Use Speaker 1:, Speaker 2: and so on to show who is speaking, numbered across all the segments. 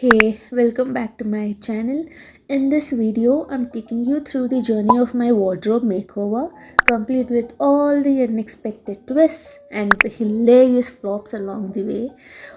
Speaker 1: Hey, welcome back to my channel. In this video, I'm taking you through the journey of my wardrobe makeover, complete with all the unexpected twists and the hilarious flops along the way.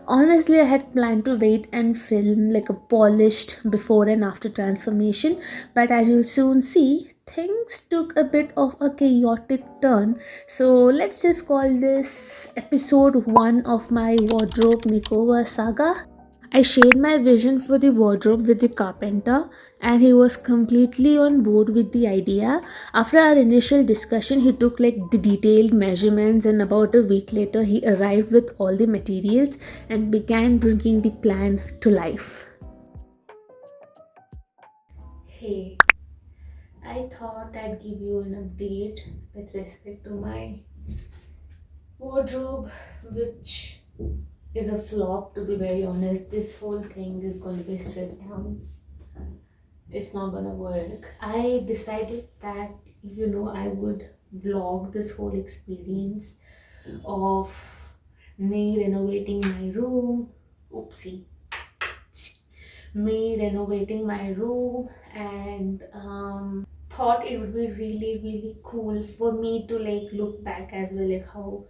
Speaker 1: Honestly, I had planned to wait and film like a polished before and after transformation, but as you'll soon see, things took a bit of a chaotic turn. So let's just call this episode 1 of my wardrobe makeover saga. I shared my vision for the wardrobe with the carpenter, and he was completely on board with the idea. After our initial discussion, he took like the detailed measurements, and about a week later, he arrived with all the materials and began bringing the plan to life. Hey, I thought I'd give you an update with respect to my wardrobe, which is a flop, to be very honest. This whole thing is going to be stripped down. It's not gonna work. I decided that I would vlog this whole experience of me renovating my room. Oopsie. Me renovating my room, and thought it would be really really cool for me to like look back as well, like how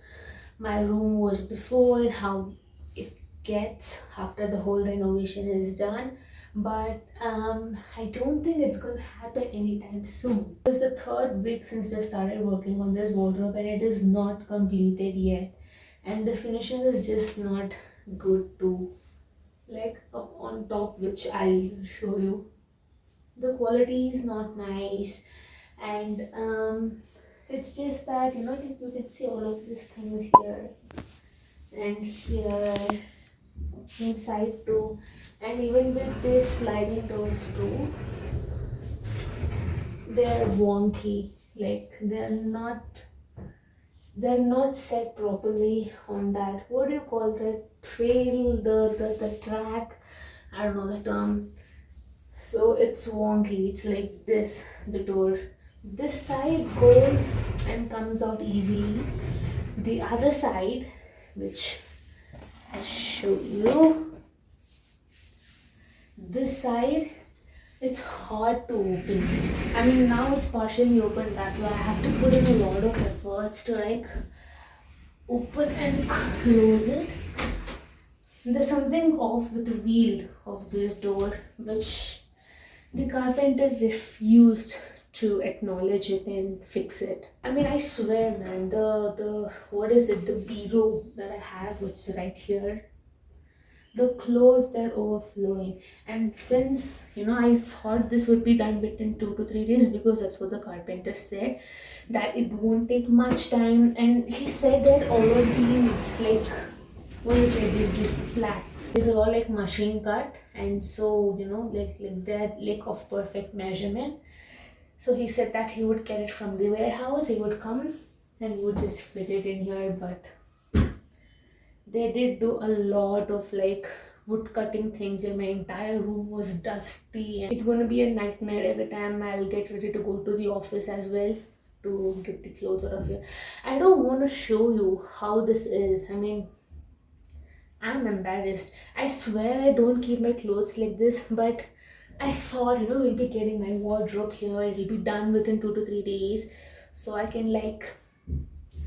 Speaker 1: my room was before and how it gets after the whole renovation is done. But I don't think it's gonna happen anytime soon. It's the third week since I started working on this wardrobe and it is not completed yet, and the finishing is just not good too. Like up on top, which I'll show you, the quality is not nice, and it's just that you can see all of these things here and here inside too, and even with this sliding doors too, they're wonky. Like they're not set properly on that, what do you call the trail, the track, I don't know the term. So it's wonky, it's like this. The door, this side goes and comes out easily, the other side, which I'll show you, this side, it's hard to open. I mean, now it's partially open, that's why I have to put in a lot of efforts to like open and close it. There's something off with the wheel of this door, which the carpenter refused to acknowledge it and fix it. I mean, I swear, man, the what is it? The bureau that I have, which is right here, the clothes, they're overflowing. And since I thought this would be done within 2 to 3 days, because that's what the carpenter said, that it won't take much time, and he said that all of these like, what is it, these plaques, these are all like machine cut, and so like that like of perfect measurement. So he said that he would get it from the warehouse, he would come and he would just fit it in here. But they did do a lot of like wood cutting things, and my entire room was dusty, and it's going to be a nightmare every time I'll get ready to go to the office as well to get the clothes out of here. I don't want to show you how this is. I mean, I'm embarrassed. I swear I don't keep my clothes like this, but I thought, we'll be getting my wardrobe here. It'll be done within 2 to 3 days. So I can like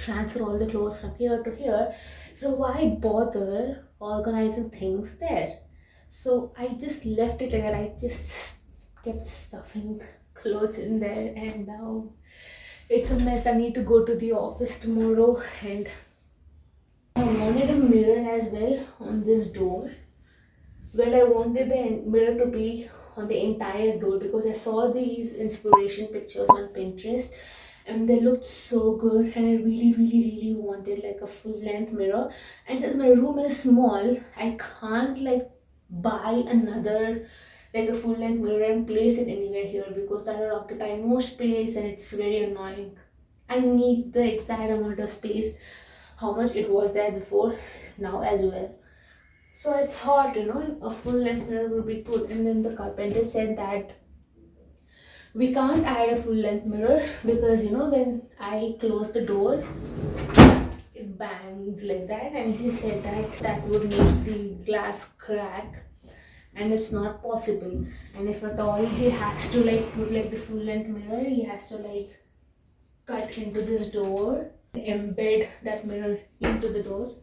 Speaker 1: transfer all the clothes from here to here. So why bother organizing things there? So I just left it like that. I just kept stuffing clothes in there, and now it's a mess. I need to go to the office tomorrow, and I wanted a mirror as well on this door. Well, I wanted the mirror to be on the entire door because I saw these inspiration pictures on Pinterest and they looked so good, and I really really wanted like a full length mirror. And since my room is small, I can't like buy another like a full length mirror and place it anywhere here, because that will occupy more space and it's very annoying. I need the exact amount of space how much it was there before, now as well. So I thought, a full length mirror would be good. And then the carpenter said that we can't add a full length mirror because, when I close the door, it bangs like that. And he said that that would make the glass crack. and it's not possible. And if at all he has to like put like the full length mirror, he has to like cut into this door, embed that mirror into the door.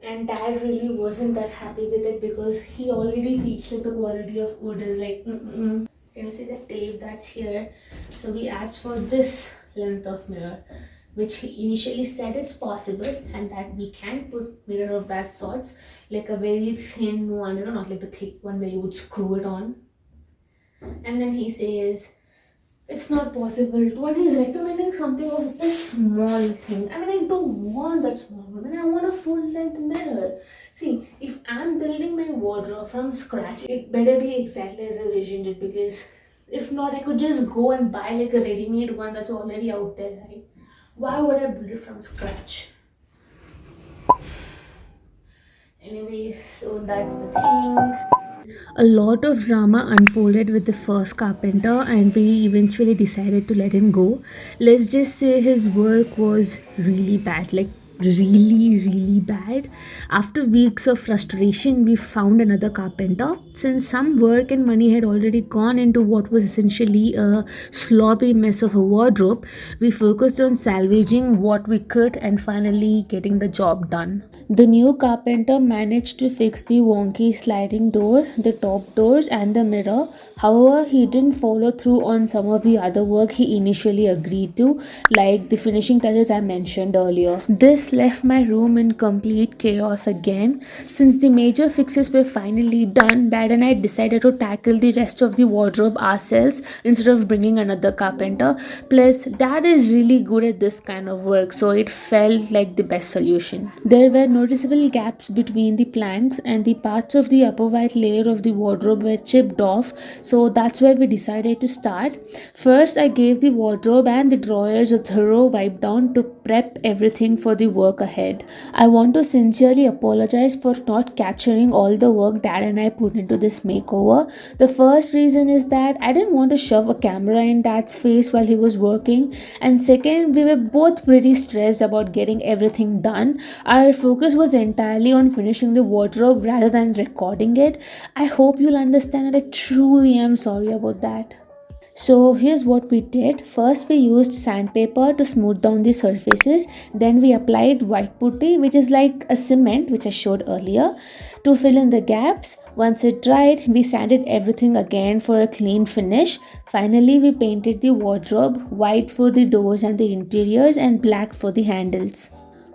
Speaker 1: And dad really wasn't that happy with it because he already feels like the quality of wood is like mm-mm. Can you see the tape that's here? So we asked for this length of mirror, which he initially said it's possible and that we can put mirror of that sorts, like a very thin one, not like the thick one where you would screw it on. And then he says it's not possible to, and he's recommending something of this small thing. I mean, I don't want that small one. I mean, I want a full length mirror. See, if I'm building my wardrobe from scratch, it better be exactly as I visioned it, because if not, I could just go and buy like a ready made one that's already out there, right? Why would I build it from scratch? Anyways, so that's the thing. A lot of drama unfolded with the first carpenter, and we eventually decided to let him go. Let's just say his work was really bad, like really bad. After weeks of frustration, we found another carpenter. Since some work and money had already gone into what was essentially a sloppy mess of a wardrobe, we focused on salvaging what we could and finally getting the job done. The new carpenter managed to fix the wonky sliding door, the top doors, and the mirror. However, he didn't follow through on some of the other work he initially agreed to, like the finishing touches I mentioned earlier. This left my room in complete chaos again. Since the major fixes were finally done, Dad and I decided to tackle the rest of the wardrobe ourselves instead of bringing another carpenter. Plus, Dad is really good at this kind of work, so it felt like the best solution. There were noticeable gaps between the planks, and the parts of the upper white layer of the wardrobe were chipped off, so that's where we decided to start. First, I gave the wardrobe and the drawers a thorough wipe down to prep everything for the work ahead. I want to sincerely apologize for not capturing all the work Dad and I put into this makeover. The first reason is that I didn't want to shove a camera in Dad's face while he was working, and second, we were both pretty stressed about getting everything done. Our focus was entirely on finishing the wardrobe rather than recording it. I hope you'll understand, and I truly am sorry about that. So here's what we did. First, we used sandpaper to smooth down the surfaces. Then we applied white putty, which is like a cement, which I showed earlier, to fill in the gaps. Once it dried, we sanded everything again for a clean finish. Finally, we painted the wardrobe white for the doors and the interiors and black for the handles.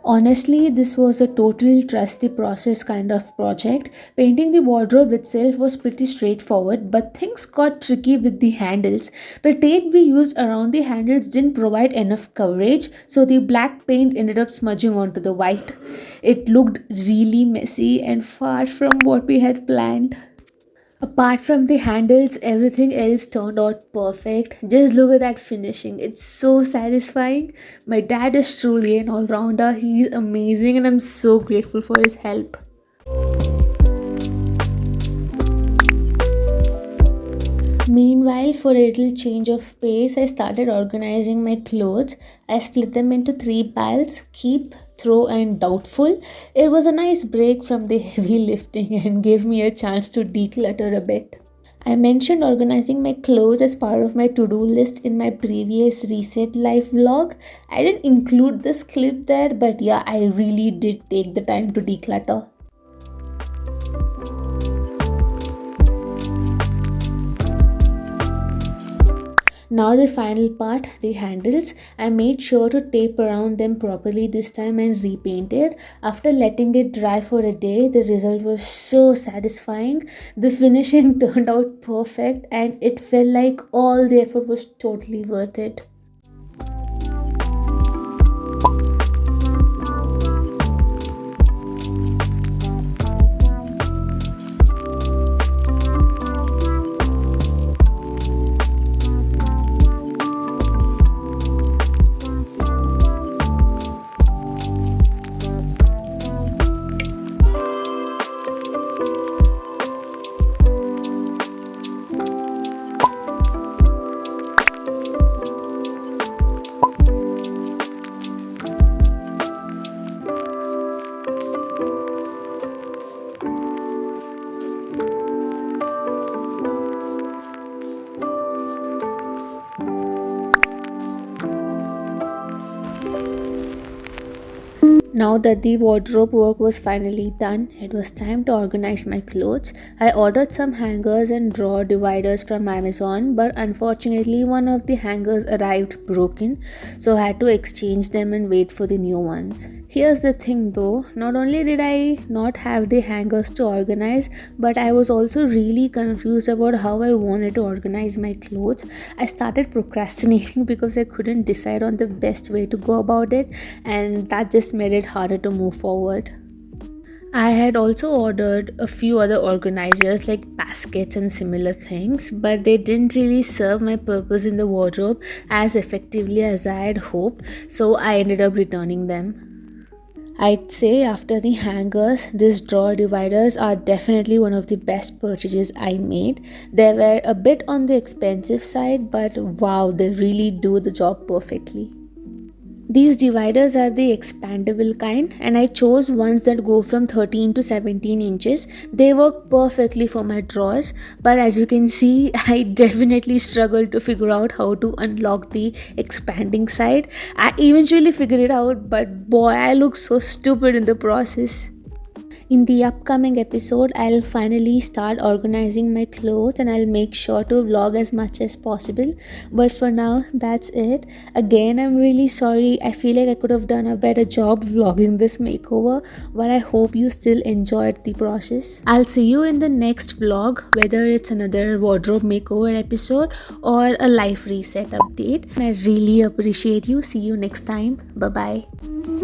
Speaker 1: Honestly, this was a total trust the process kind of project. Painting the wardrobe itself was pretty straightforward, but things got tricky with the handles. The tape we used around the handles didn't provide enough coverage, so the black paint ended up smudging onto the white. It looked really messy and far from what we had planned. Apart from the handles, everything else turned out perfect. Just look at that finishing. It's so satisfying. My dad is truly an all rounder. He's amazing, and I'm so grateful for his help. Meanwhile, for a little change of pace, I started organizing my clothes. I split them into three piles: keep, throw, and doubtful. It was a nice break from the heavy lifting and gave me a chance to declutter a bit. I mentioned organizing my clothes as part of my to do list in my previous Reset Life vlog. I didn't include this clip there, but yeah, I really did take the time to declutter. Now the final part, the handles. I made sure to tape around them properly this time and repainted. After letting it dry for a day, the result was so satisfying. The finishing turned out perfect and it felt like all the effort was totally worth it. Now that the wardrobe work was finally done, it was time to organize my clothes. I ordered some hangers and drawer dividers from Amazon, but unfortunately, one of the hangers arrived broken, so I had to exchange them and wait for the new ones. Here's the thing though, not only did I not have the hangers to organize, but I was also really confused about how I wanted to organize my clothes. I started procrastinating because I couldn't decide on the best way to go about it, and that just made it harder to move forward. I had also ordered a few other organizers like baskets and similar things, but they didn't really serve my purpose in the wardrobe as effectively as I had hoped, so I ended up returning them. I'd say after the hangers, these drawer dividers are definitely one of the best purchases I made. They were a bit on the expensive side, but wow, they really do the job perfectly. These dividers are the expandable kind, and I chose ones that go from 13 to 17 inches. They work perfectly for my drawers, but as you can see, I definitely struggled to figure out how to unlock the expanding side. I eventually figured it out, but boy, I look so stupid in the process. In the upcoming episode, I'll finally start organizing my clothes and I'll make sure to vlog as much as possible. But for now, that's it. Again, I'm really sorry. I feel like I could have done a better job vlogging this makeover, but I hope you still enjoyed the process. I'll see you in the next vlog, whether it's another wardrobe makeover episode or a life reset update. I really appreciate you. See you next time. Bye bye.